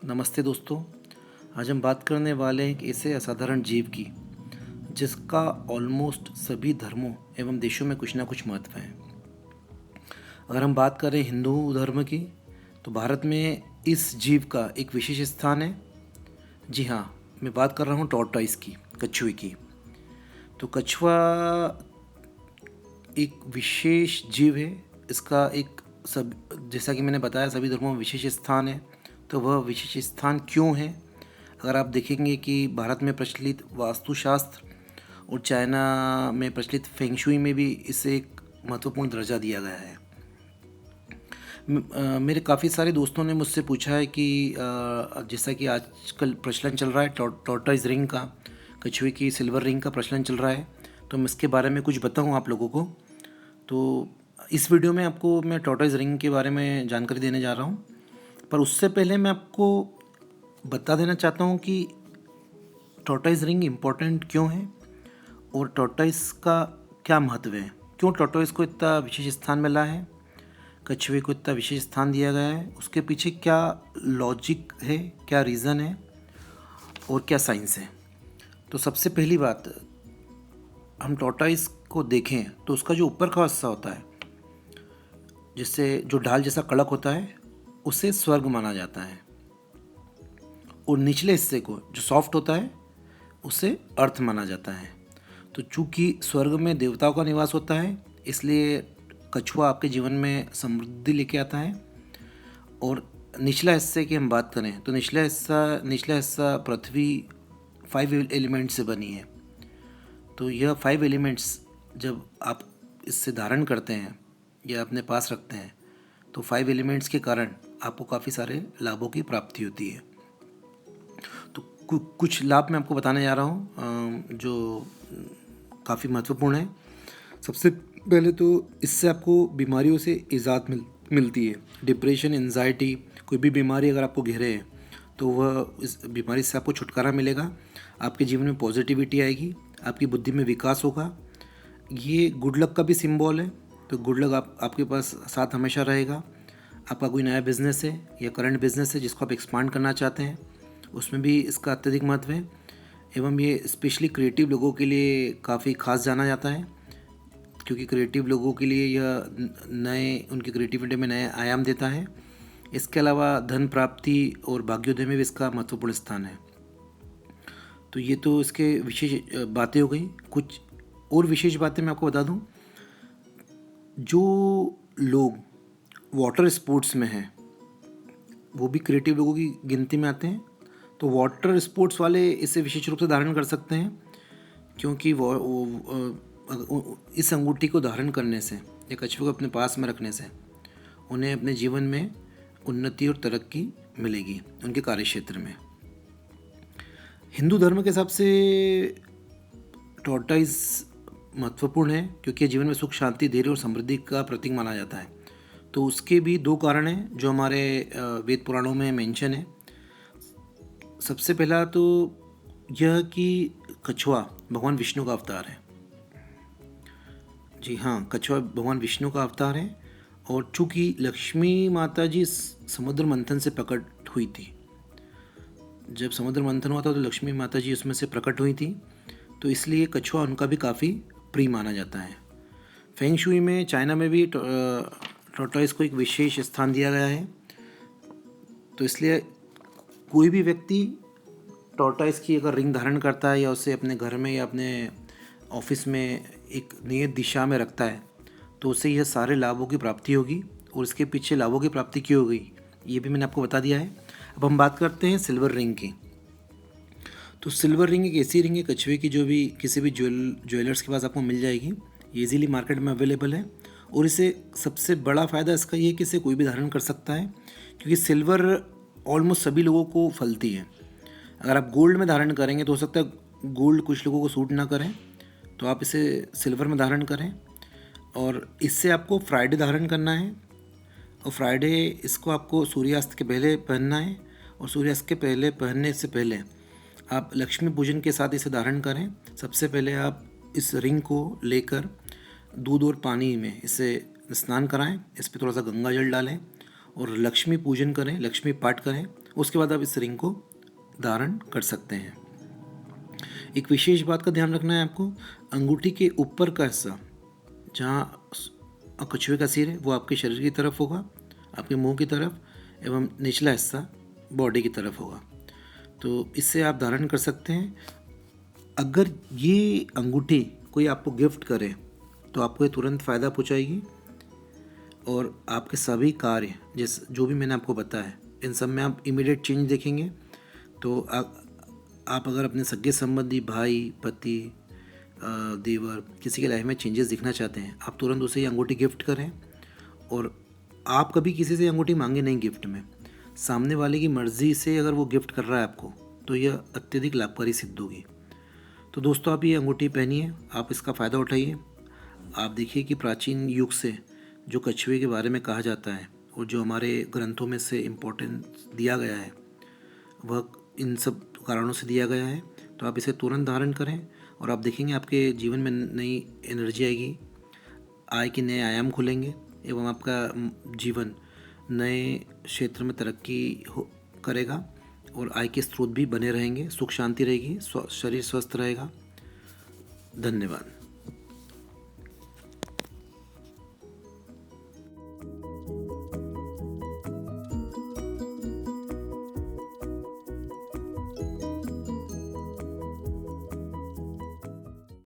नमस्ते दोस्तों। आज हम बात करने वाले हैं एक ऐसे असाधारण जीव की जिसका ऑलमोस्ट सभी धर्मों एवं देशों में कुछ ना कुछ महत्व है। अगर हम बात करें हिंदू धर्म की तो भारत में इस जीव का एक विशेष स्थान है। जी हाँ, मैं बात कर रहा हूँ टॉर्टॉइस की, कछुए की। तो कछुआ एक विशेष जीव है। इसका एक सब जैसा कि मैंने बताया सभी धर्मों में विशेष स्थान है। तो वह विशेष स्थान क्यों है? अगर आप देखेंगे कि भारत में प्रचलित वास्तुशास्त्र और चाइना में प्रचलित फेंगशुई में भी इसे एक महत्वपूर्ण दर्जा दिया गया है। मेरे काफ़ी सारे दोस्तों ने मुझसे पूछा है कि जैसा कि आजकल प्रचलन चल रहा है टॉर्टॉइस रिंग का, कछुए की सिल्वर रिंग का प्रचलन चल रहा है, तो मैं इसके बारे में कुछ बताऊं आप लोगों को। तो इस वीडियो में आपको मैं टॉर्टॉइस रिंग के बारे में जानकारी देने जा रहा हूं, पर उससे पहले मैं आपको बता देना चाहता हूं कि टॉर्टॉइस रिंग इम्पोर्टेंट क्यों है और टॉर्टॉइस का क्या महत्व है, क्यों टॉर्टॉइस को इतना विशेष स्थान मिला है, कछुए को इतना विशेष स्थान दिया गया है, उसके पीछे क्या लॉजिक है, क्या रीज़न है और क्या साइंस है। तो सबसे पहली बात, हम टॉर्टॉइस को देखें तो उसका जो ऊपर का हिस्सा होता है, जिससे जो ढाल जैसा कड़क होता है, उसे स्वर्ग माना जाता है, और निचले हिस्से को जो सॉफ्ट होता है उसे अर्थ माना जाता है। तो चूँकि स्वर्ग में देवताओं का निवास होता है, इसलिए कछुआ आपके जीवन में समृद्धि लेके आता है। और निचला हिस्से की हम बात करें तो निचला हिस्सा पृथ्वी 5 एलिमेंट से बनी है। तो यह 5 एलिमेंट्स जब आप इससे धारण करते हैं या अपने पास रखते हैं तो 5 एलिमेंट्स के कारण आपको काफ़ी सारे लाभों की प्राप्ति होती है। तो कुछ लाभ मैं आपको बताने जा रहा हूँ जो काफ़ी महत्वपूर्ण है। सबसे पहले तो इससे आपको बीमारियों से इजात मिलती है। डिप्रेशन, एंजाइटी, कोई भी बीमारी अगर आपको घेरे है तो वह इस बीमारी से आपको छुटकारा मिलेगा। आपके जीवन में पॉजिटिविटी आएगी, आपकी बुद्धि में विकास होगा। ये गुड लक का भी सिंबल है, तो गुड लक आपके पास साथ हमेशा रहेगा। आपका कोई नया बिजनेस है या करंट बिजनेस है जिसको आप एक्सपांड करना चाहते हैं, उसमें भी इसका अत्यधिक महत्व है। एवं ये स्पेशली क्रिएटिव लोगों के लिए काफ़ी खास जाना जाता है, क्योंकि क्रिएटिव लोगों के लिए यह उनकी क्रिएटिविटी में नए आयाम देता है। इसके अलावा धन प्राप्ति और भाग्योदय में भी इसका महत्वपूर्ण स्थान है। तो ये तो इसके विशेष बातें हो गई। कुछ और विशेष बातें मैं आपको बता दूं। जो लोग वाटर स्पोर्ट्स में हैं वो भी क्रिएटिव लोगों की गिनती में आते हैं। तो वाटर स्पोर्ट्स वाले इसे विशेष रूप से धारण कर सकते हैं, क्योंकि इस अंगूठी को धारण करने से या कछुए को अपने पास में रखने से उन्हें अपने जीवन में उन्नति और तरक्की मिलेगी उनके कार्यक्षेत्र में। हिंदू धर्म के हिसाब से टॉर्टॉइस महत्वपूर्ण है क्योंकि जीवन में सुख, शांति, धैर्य और समृद्धि का प्रतीक माना जाता है। तो उसके भी 2 कारण हैं जो हमारे वेद पुराणों में मेंशन है। सबसे पहला तो यह कि कछुआ भगवान विष्णु का अवतार है। जी हाँ, कछुआ भगवान विष्णु का अवतार है। और चूँकि लक्ष्मी माता जी समुद्र मंथन से प्रकट हुई थी, जब समुद्र मंथन हुआ था तो लक्ष्मी माता जी उसमें से प्रकट हुई थी, तो इसलिए कछुआ उनका भी काफ़ी प्रिय माना जाता है। फेंग शुई में, चाइना में भी टॉर्टॉइस को एक विशेष स्थान दिया गया है। तो इसलिए कोई भी व्यक्ति टॉर्टॉइस की अगर रिंग धारण करता है या उसे अपने घर में या अपने ऑफिस में एक नियत दिशा में रखता है तो उससे यह सारे लाभों की प्राप्ति होगी। और इसके पीछे लाभों की प्राप्ति क्यों हो गई ये भी मैंने आपको बता दिया है। अब हम बात करते हैं सिल्वर रिंग की। तो सिल्वर रिंग एक ऐसी रिंग है कछुए की जो भी किसी भी ज्वेलर्स के पास आपको मिल जाएगी। ये इजीली मार्केट में अवेलेबल है। और इसे सबसे बड़ा फ़ायदा इसका ये है कि इसे कोई भी धारण कर सकता है, क्योंकि सिल्वर ऑलमोस्ट सभी लोगों को फलती है। अगर आप गोल्ड में धारण करेंगे तो हो सकता है गोल्ड कुछ लोगों को सूट ना करें, तो आप इसे सिल्वर में धारण करें। और इससे आपको फ्राइडे धारण करना है, और फ्राइडे इसको आपको सूर्यास्त के पहले पहनना है। और सूर्यास्त के पहले पहनने से पहले आप लक्ष्मी पूजन के साथ इसे धारण करें। सबसे पहले आप इस रिंग को लेकर दूध और पानी में इसे स्नान कराएं, इस पर थोड़ा सा गंगा जल डालें और लक्ष्मी पूजन करें, लक्ष्मी पाठ करें। उसके बाद आप इस रिंग को धारण कर सकते हैं। एक विशेष बात का ध्यान रखना है आपको, अंगूठी के ऊपर का हिस्सा जहाँ कछुए का सिर है वो आपके शरीर की तरफ होगा, आपके मुंह की तरफ, एवं निचला हिस्सा बॉडी की तरफ होगा। तो इससे आप धारण कर सकते हैं। अगर ये अंगूठी कोई आपको गिफ्ट करे तो आपको ये तुरंत फ़ायदा पहुंचाएगी और आपके सभी कार्य जो भी मैंने आपको बताया इन सब में आप इमीडिएट चेंज देखेंगे। तो आप अगर अपने सगे संबंधी, भाई, पति, देवर, किसी के लाइफ में चेंजेस दिखना चाहते हैं, आप तुरंत उसे ये अंगूठी गिफ्ट करें। और आप कभी किसी से अंगूठी मांगे नहीं गिफ्ट में, सामने वाले की मर्ज़ी से अगर वो गिफ्ट कर रहा है आपको तो यह अत्यधिक लाभकारी सिद्ध होगी। तो दोस्तों, आप ये अंगूठी पहनिए, आप इसका फ़ायदा उठाइए। आप देखिए कि प्राचीन युग से जो कछुए के बारे में कहा जाता है और जो हमारे ग्रंथों में से इम्पोर्टेंस दिया गया है वह इन सब कारणों से दिया गया है। तो आप इसे तुरंत धारण करें और आप देखेंगे आपके जीवन में नई एनर्जी आएगी, आय के नए आयाम खुलेंगे एवं आपका जीवन नए क्षेत्र में तरक्की करेगा और आय के स्रोत भी बने रहेंगे, सुख शांति रहेगी, शरीर स्वस्थ रहेगा। धन्यवाद।